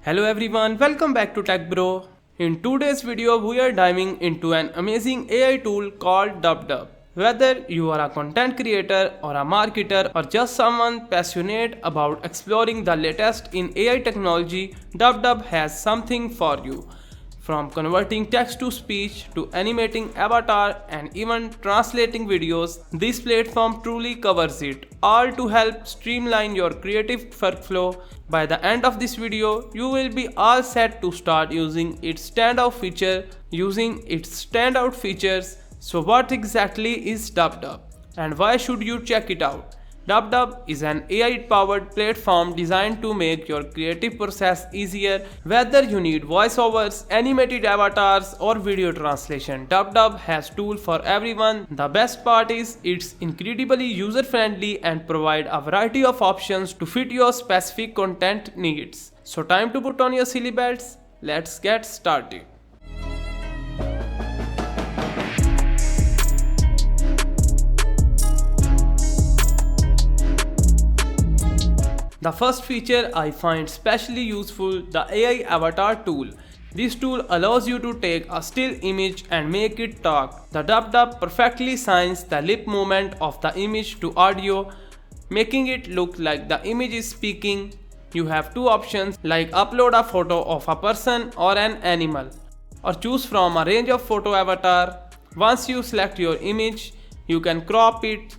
Hello everyone, welcome back to Tech Bro. In today's video, we are diving into an amazing AI tool called DupDub. Whether you are a content creator or a marketer or just someone passionate about exploring the latest in AI technology, DupDub has something for you. From converting text to speech to animating avatar and even translating videos, this platform truly covers it, all to help streamline your creative workflow. By the end of this video, you will be all set to start using its standout features. So what exactly is DupDub and why should you check it out? DubDub is an AI-powered platform designed to make your creative process easier. Whether you need voiceovers, animated avatars, or video translation, DubDub has tools for everyone. The best part is it's incredibly user-friendly and provide a variety of options to fit your specific content needs. So time to put on your silly belts. Let's get started. The first feature I find especially useful, the AI avatar tool. This tool allows you to take a still image and make it talk. The DubDub perfectly signs the lip movement of the image to audio, making it look like the image is speaking. You have two options like upload a photo of a person or an animal, or choose from a range of photo avatar. Once you select your image, you can crop it,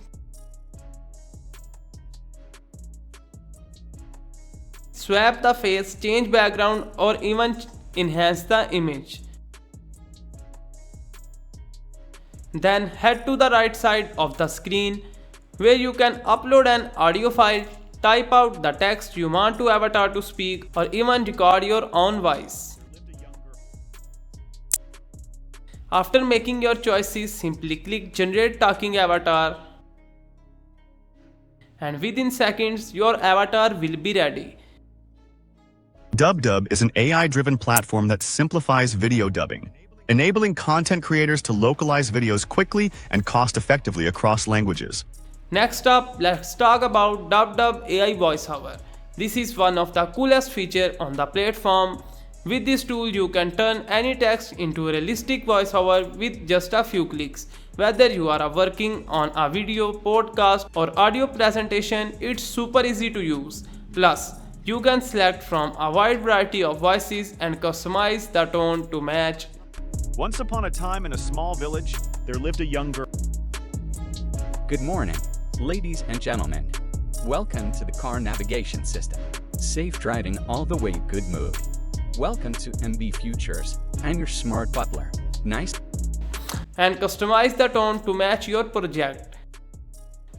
swap the face, change background, or even enhance the image. Then head to the right side of the screen where you can upload an audio file, type out the text you want to avatar to speak, or even record your own voice. After making your choices, simply click Generate Talking Avatar, and within seconds your avatar will be ready. DubDub is an AI-driven platform that simplifies video dubbing, enabling content creators to localize videos quickly and cost-effectively across languages. Next up, let's talk about DubDub AI Voiceover. This is one of the coolest features on the platform. With this tool, you can turn any text into a realistic voiceover with just a few clicks. Whether you are working on a video, podcast, or audio presentation, it's super easy to use. Plus, you can select from a wide variety of voices and customize the tone to match. Once upon a time in a small village, there lived a young girl. Good morning, ladies and gentlemen. Welcome to the car navigation system. Safe driving all the way, good mood. Welcome to MB Futures. I'm your smart butler. Nice. And customize the tone to match your project.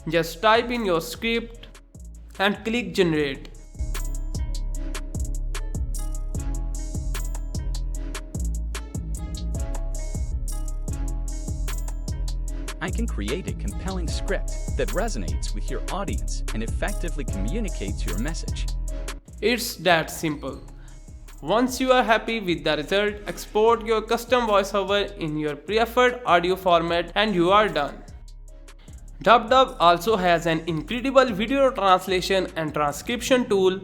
Just type in your script and click Generate. I can create a compelling script that resonates with your audience and effectively communicates your message. It's that simple. Once you are happy with the result, export your custom voiceover in your preferred audio format and you are done. DubDub also has an incredible video translation and transcription tool.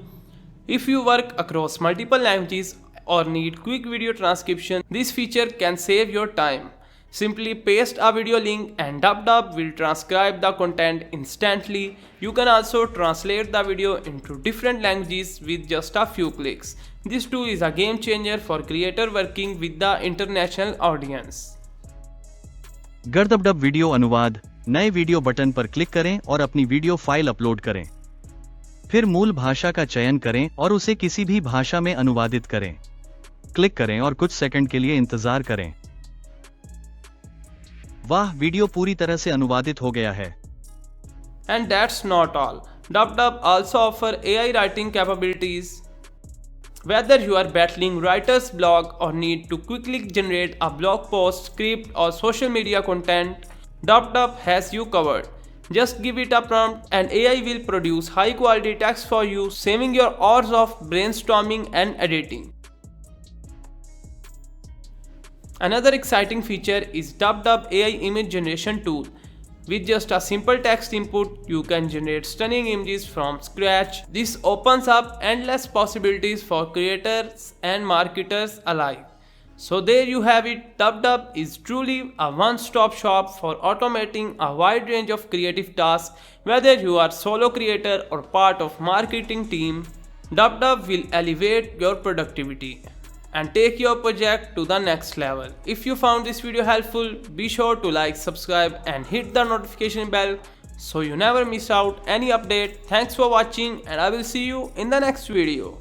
If you work across multiple languages or need quick video transcription, this feature can save your time. Simply paste a video link and DubDub will transcribe the content instantly. You can also translate the video into different languages with just a few clicks. This tool is a game changer for creators working with the international audience. DubDub video अनुवाद नए video button पर click करें और अपनी video file upload करें। फिर मूल भाषा का चयन करें और उसे किसी भी भाषा में अनुवादित करें। क्लिक करें और कुछ सेकंड के लिए इंतजार करें। वाह, वीडियो पूरी तरह से अनुवादित हो गया है। And that's not all. DubDub also offers AI writing capabilities. Whether you are battling writer's block or need to quickly generate a blog post, script, or social media content, DubDub has you covered. Just give it a prompt and AI will produce high quality text for you, saving your hours of brainstorming and editing. Another exciting feature is DubDub AI image generation tool. With just a simple text input, you can generate stunning images from scratch. This opens up endless possibilities for creators and marketers alike. So there you have it, DubDub is truly a one-stop shop for automating a wide range of creative tasks. Whether you are solo creator or part of marketing team, DubDub will elevate your productivity and take your project to the next level. If you found this video helpful, be sure to like, subscribe and hit the notification bell so you never miss out any update. Thanks for watching and I will see you in the next video.